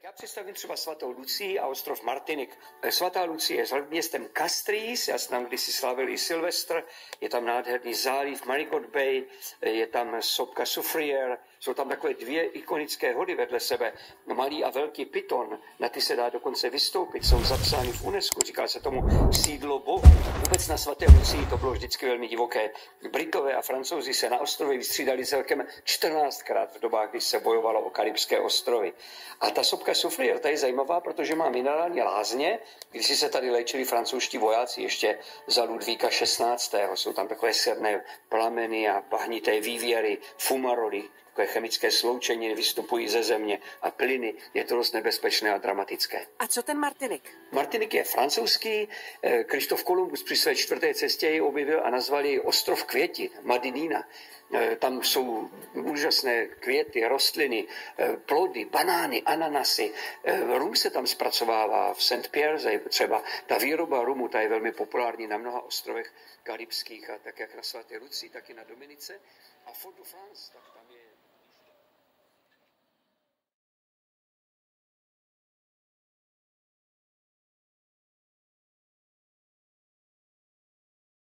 Já představím třeba svatou Lucii a ostrov Martinik. Svatá Lucie je městem Castries, já jsem tam kdysi slavil i Silvestr, je tam nádherný záliv Marigot Bay, je tam sopka Soufrière, jsou tam takové dvě ikonické hory vedle sebe, malý a velký Piton, na ty se dá dokonce vystoupit, jsou zapsány v UNESCO, říká se tomu sídlo bohu. Vůbec na svaté Lucii to bylo vždycky velmi divoké. Britové a Francouzi se na ostrově vystřídali celkem 14krát v dobách, kdy se bojovalo o Karibské ostrovy. A ta sopka Soufrière, ta je zajímavá, protože má minerální lázně, když se tady léčili francouzští vojáci ještě za Ludvíka XVI. Jsou tam takové serné plameny a bahnité vývěry, fumaroly, takové chemické sloučeniny vystupují ze země a plyny. Je to dost nebezpečné a dramatické. A co ten Martinik? Martinik je francouzský. Krištof Kolumbus při své 4. cestě ji objevil a nazval ji ostrov květin, Madinina. Tam jsou úžasné květy, rostliny, plody, banány, ananasy. Rum se tam zpracovává v Saint-Pierre, třeba ta výroba rumu, ta je velmi populární na mnoha ostrovech karibských, a tak jak na svaté Lucii, tak i na Dominice. A Fort de France,